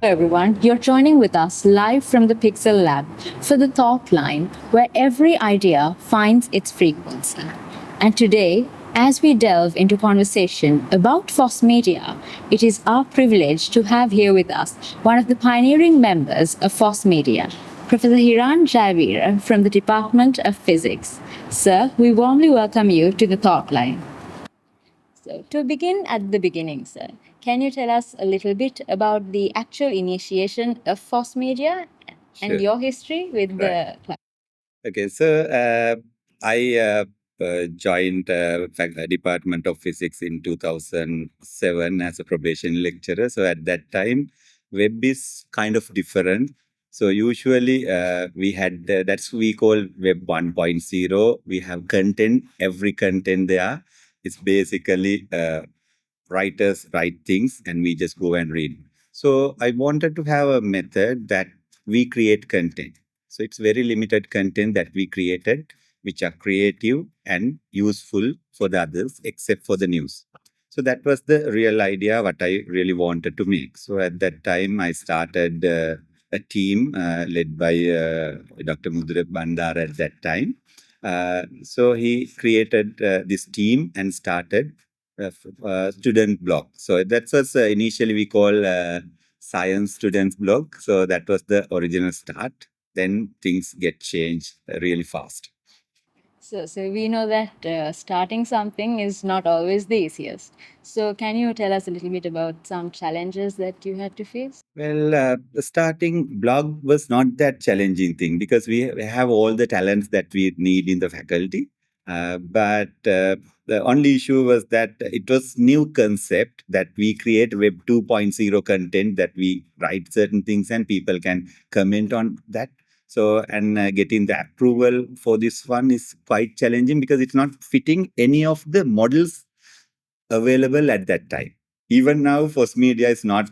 Everyone, you're joining with us live from the Pixel Lab for the Thought Line, where every idea finds its frequency. And today, as we delve into conversation about FOS Media, it is our privilege to have here with us one of the pioneering members of FOS Media, Professor Hiran Jayaweera from the Department of Physics. Sir, we warmly welcome you to the Thought Line. So, to begin at the beginning, sir, can you tell us a little bit about the actual initiation of FOS Media and Sure. your history with Right. the club? Okay, so I joined Department of Physics in 2007 as a probation lecturer. So at that time, web is kind of different. So usually we had, that's we call web 1.0. We have content, every content there is basically writers write things and we just go and read. So I wanted to have a method that we create content. So it's very limited content that we created, which are creative and useful for the others, except for the news. So that was the real idea, what I really wanted to make. So at that time, I started a team led by Dr. Mudra Bandar at that time. So he created this team and started student blog. So that was initially we call science students blog. So that was the original start. Then things get changed really fast. So we know that starting something is not always the easiest. So, can you tell us a little bit about some challenges that you had to face? Well, the starting blog was not that challenging thing because we have all the talents that we need in the faculty. But the only issue was that it was new concept that we create Web 2.0 content that we write certain things and people can comment on that. So, and getting the approval for this one is quite challenging because it's not fitting any of the models available at that time. Even now, FOS Media is not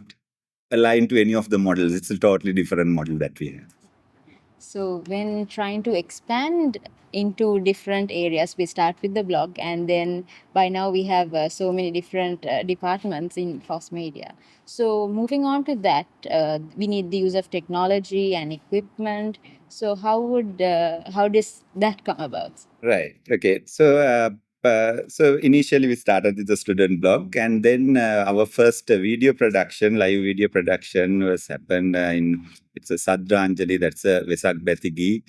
aligned to any of the models. It's a totally different model that we have. So, when trying to expand into different areas, we start with the blog, and then by now we have so many different departments in FOS Media. So, moving on to that, we need the use of technology and equipment. So, how does that come about? Right. Okay. So initially we started with the student blog, and then our first video production, live video production, was happened in it's a Sadranjali. That's a Vesak Bethigi.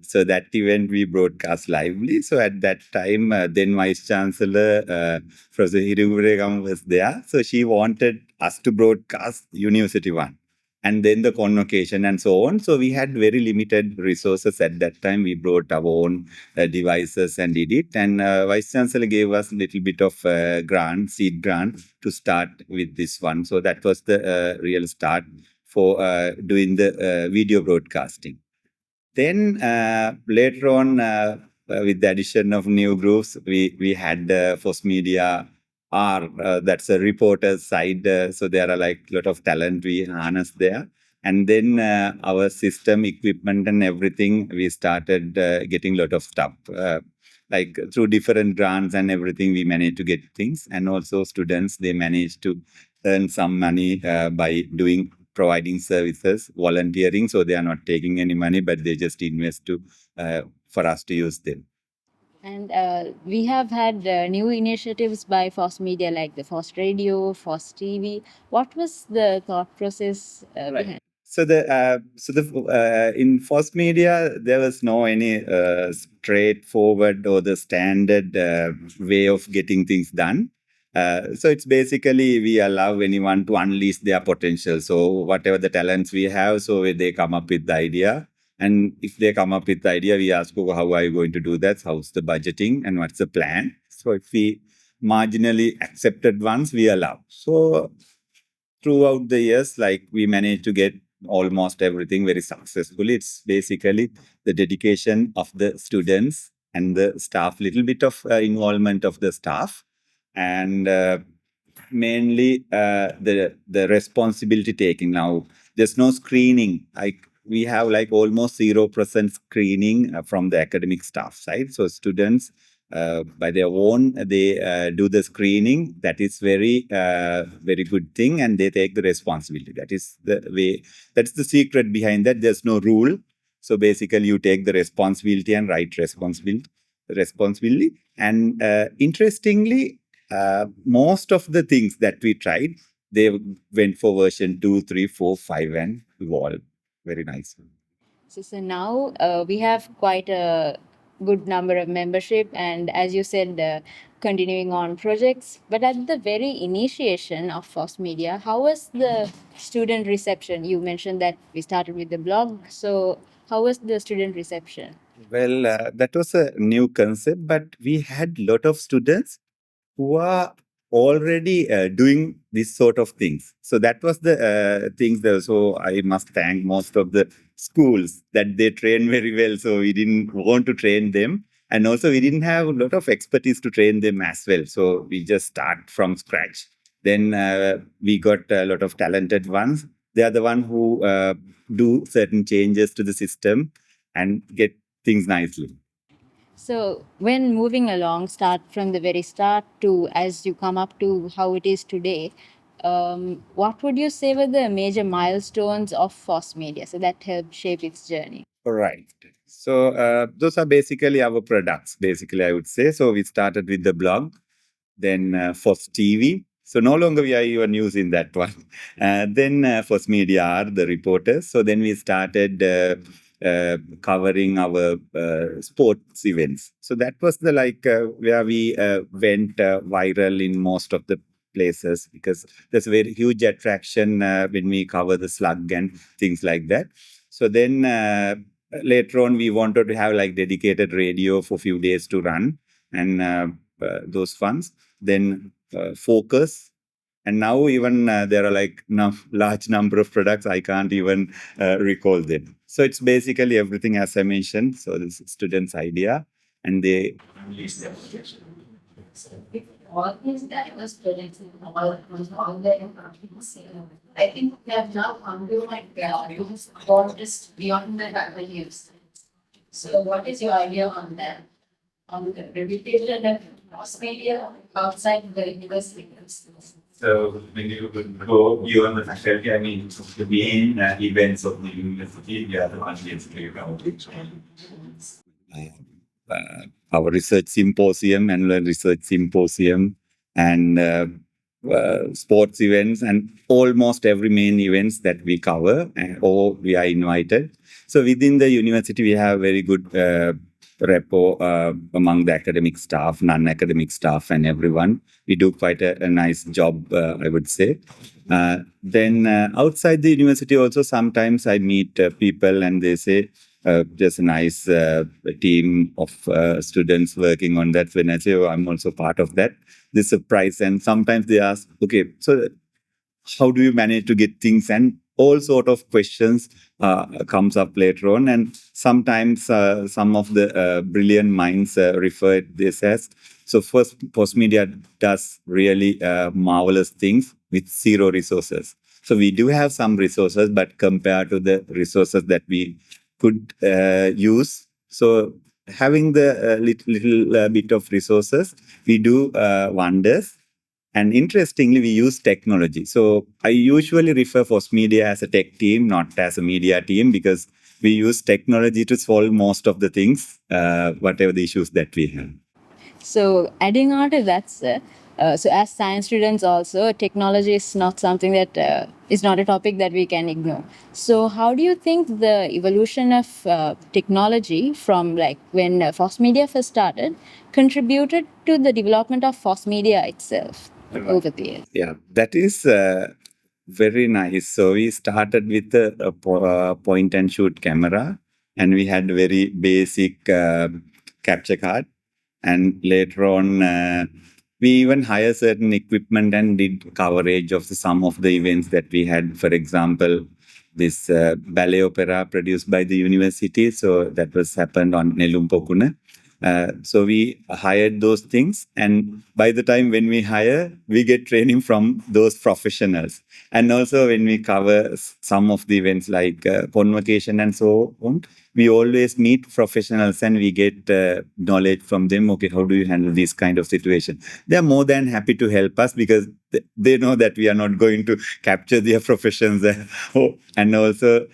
So that event we broadcast lively. So at that time, then Vice Chancellor Professor Hiran was there. So she wanted us to broadcast University One and then the convocation and so on. So we had very limited resources at that time. We brought our own devices and did it. And Vice Chancellor gave us a little bit of grant, seed grant to start with this one. So that was the real start for doing the video broadcasting. Then later on, with the addition of new groups, we had FOS Media R, that's a reporter's side. So there are like a lot of talent we harness there. And then our system, equipment, and everything, we started getting a lot of stuff. Like through different grants and everything, we managed to get things. And also students, they managed to earn some money by doing providing services, volunteering. So they are not taking any money, but they just invest to for us to use them. And we have had new initiatives by FOS Media like the FOS Radio, FOS TV. What was the thought process behind? So the in FOS Media there was no any straightforward or the standard way of getting things done. So it's basically we allow anyone to unleash their potential. So whatever the talents we have, so they come up with the idea. And if they come up with the idea, we ask, oh, how are you going to do that? How's the budgeting and what's the plan? So if we marginally accepted ones, we allow. So throughout the years, like we managed to get almost everything very successfully. It's basically the dedication of the students and the staff, little bit of involvement of the staff, and mainly the responsibility taking. Now there's no screening. Like we have like almost 0% screening from the academic staff side. So students by their own, they do the screening. That is very good thing, and they take the responsibility. That is the way. That's the secret behind that. There's no rule. So basically, you take the responsibility and write responsibility. And interestingly, most of the things that we tried, they went for version 2, 3, 4, 5, and evolved. Very nice. So now we have quite a good number of membership, and as you said, continuing on projects. But at the very initiation of FOS Media, how was the student reception? You mentioned that we started with the blog. So how was the student reception? Well, that was a new concept, but we had a lot of students who are already doing this sort of things. So that was the things there. So I must thank most of the schools that they train very well. So we didn't want to train them. And also we didn't have a lot of expertise to train them as well. So we just start from scratch. Then we got a lot of talented ones. They are the one who do certain changes to the system and get things nicely. So, when moving along, start from the very start to as you come up to how it is today, what would you say were the major milestones of FOS Media? So, that helped shape its journey. Right. So those are basically our products, basically, I would say. So we started with the blog, then FOS TV. So no longer we are even using that one. Then FOS Media are the reporters. So then we started covering our sports events. So that was the where we went viral in most of the places, because there's a very huge attraction when we cover the slug and things like that. So then later on, we wanted to have like dedicated radio for a few days to run, and those funds. Then focus. And now even there are like large number of products. I can't even recall them. So it's basically everything as I mentioned. So this is students' idea, and they all these diverse students in all the environments. I think we have now come to like just beyond the avenues. So what is your idea on that? On the reputation of cross media outside the university? So when you go beyond the faculty, I mean, the main events of the university, the other one is about it. Our research symposium, annual research symposium, and sports events, and almost every main events that we cover, or we are invited. So within the university, we have very good rapport among the academic staff, non-academic staff, and everyone. We do quite a nice job, I would say. Then outside the university also, sometimes I meet people and they say, there's a nice team of students working on that. When I say, oh, I'm also part of that, they surprise. And sometimes they ask, okay, so how do you manage to get things? And all sort of questions comes up later on. And sometimes some of the brilliant minds refer this as, so first, FOS Media does really marvelous things with zero resources. So we do have some resources, but compared to the resources that we could use, so having the little bit of resources, we do wonders. And interestingly, we use technology. So I usually refer FOS Media as a tech team, not as a media team, because we use technology to solve most of the things, whatever the issues that we have. So, adding on to that, sir, so as science students also, technology is not something that is not a topic that we can ignore. So, how do you think the evolution of technology from like when FOS Media first started contributed to the development of FOS Media itself over the years? Yeah, that is very nice. So we started with a point and shoot camera, and we had very basic capture card. And later on, we even hired certain equipment and did coverage of some of the events that we had. For example, this ballet opera produced by the university. So that was happened on Nelumpokuna. So we hired those things, and by the time when we hire, we get training from those professionals. And also when we cover some of the events like Convocation and so on, we always meet professionals and we get knowledge from them. Okay, how do you handle this kind of situation? They are more than happy to help us because they know that we are not going to capture their professions. And also,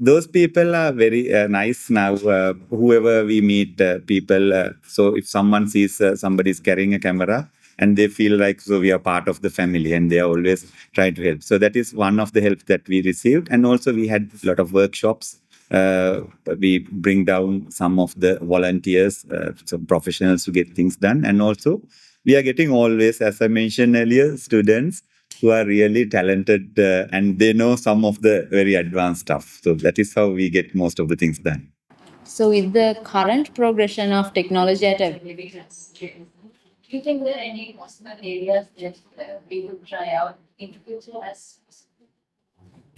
those people are very nice now. Whoever we meet, people. So if someone sees somebody is carrying a camera, and they feel like so we are part of the family, and they are always trying to help. So that is one of the help that we received, and also we had a lot of workshops. We bring down some of the volunteers, some professionals to get things done, and also we are getting always, as I mentioned earlier, students who are really talented and they know some of the very advanced stuff. So that is how we get most of the things done. So, with the current progression of technology at a Do you think there are any possible areas that we would try out in future as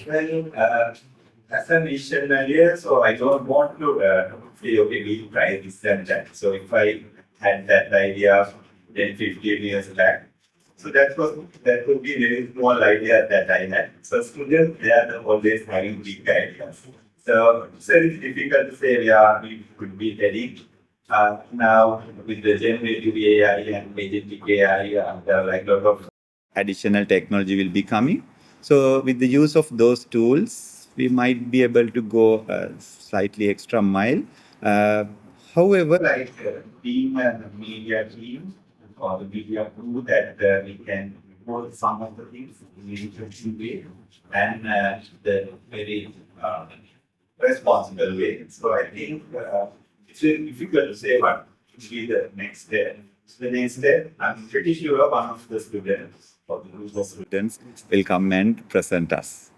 Well, as I mentioned earlier, so I don't want to say, okay, we try this and that. So if I had that idea 10, 15 years back, so that would be a very small idea that I had. So students, they are always having big ideas. So it's very difficult to say where we could be heading. Now with the generative AI and agentic AI, there are like a lot of additional technology will be coming. So with the use of those tools, we might be able to go slightly extra mile. Uh, However, like being a media team or the media crew, that we can report some of the things in an interesting way and the very responsible way. So I think it's very difficult to say what will be the next step. So the next step, I'm pretty sure one of the students or the group of students will come and present us.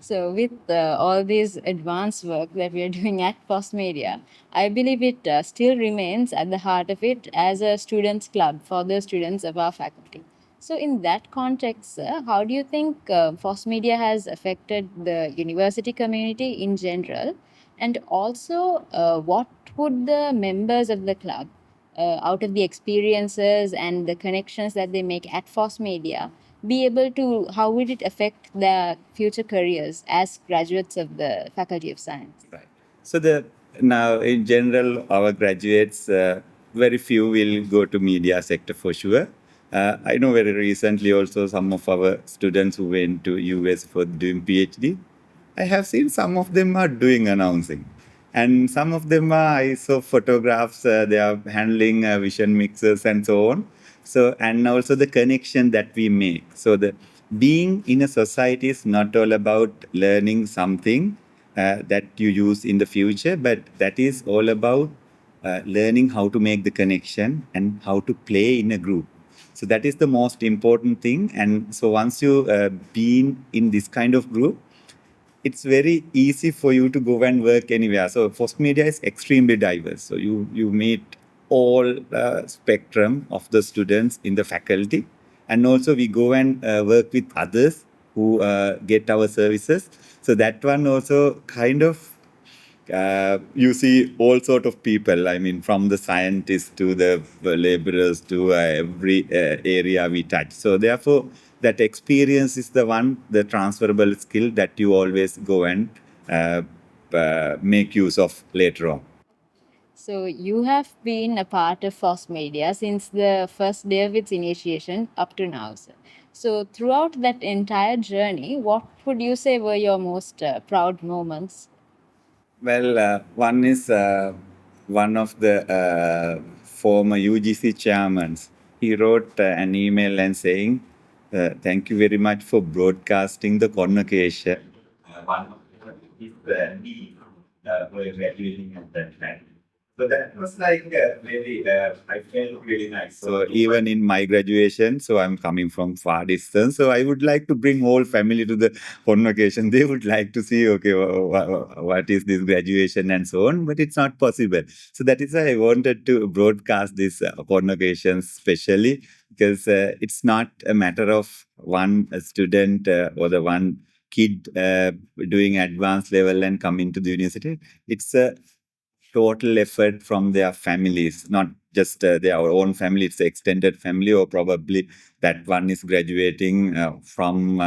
So, with all these advanced work that we are doing at FOS Media, I believe it still remains at the heart of it as a students' club for the students of our faculty. So, in that context, sir, how do you think FOS Media has affected the university community in general? And also, what would the members of the club, out of the experiences and the connections that they make at FOS Media, be able to, how would it affect their future careers as graduates of the Faculty of Science? Right. So the now in general, our graduates, very few will go to media sector for sure. I know very recently also some of our students who went to US for doing PhD. I have seen some of them are doing announcing, and some of them are I saw photographs. They are handling vision mixers and so on. So and also the connection that we make. So the being in a society is not all about learning something that you use in the future, but that is all about learning how to make the connection and how to play in a group. So that is the most important thing. And so once you been in this kind of group, it's very easy for you to go and work anywhere. So FOS Media is extremely diverse. So you meet all spectrum of the students in the faculty, and also we go and work with others who get our services. So that one also kind of you see all sort of people. I mean, from the scientists to the laborers to every area we touch. So therefore, that experience is the one, the transferable skill that you always go and make use of later on. So, you have been a part of FOS Media since the first day of its initiation up to now, sir. So, throughout that entire journey, what would you say were your most proud moments? Well, one is one of the former UGC chairmen. He wrote an email and saying, "Thank you very much for broadcasting the convocation." One of his me were graduating at that time. So that was like really, I felt really nice. So even in my graduation, so I'm coming from far distance. So I would like to bring whole family to the convocation. They would like to see, okay, what is this graduation and so on, but it's not possible. So that is why I wanted to broadcast this convocation specially because it's not a matter of one student or the one kid doing advanced level and coming to the university. It's a total effort from their families, not just their own family, it's the extended family, or probably that one is graduating from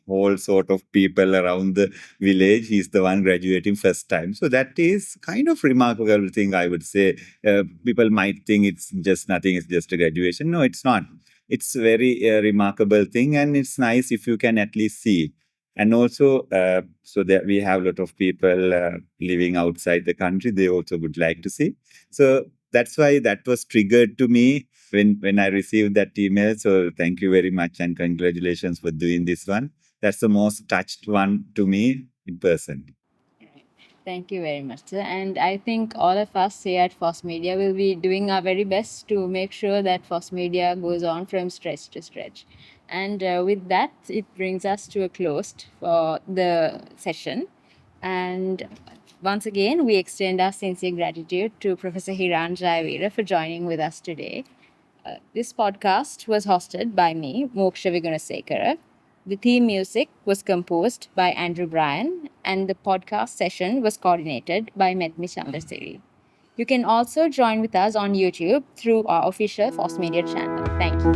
all sort of people around the village. He's the one graduating first time. So that is kind of remarkable thing, I would say. People might think it's just nothing, it's just a graduation. No, it's not. It's very remarkable thing, and it's nice if you can at least see. And also, so that we have a lot of people living outside the country, they also would like to see. So that's why that was triggered to me when I received that email. So thank you very much and congratulations for doing this one. That's the most touched one to me in person. Thank you very much, sir. And I think all of us here at FOS Media will be doing our very best to make sure that FOS Media goes on from stretch to stretch. And with that, it brings us to a close for the session. And once again, we extend our sincere gratitude to Professor Hiran Jayaweera for joining with us today. This podcast was hosted by me, Moksha Vigunasekara. The theme music was composed by Andrew Bryan, and the podcast session was coordinated by Metmi Chandrasiri. You can also join with us on YouTube through our official FOS Media channel. Thank you.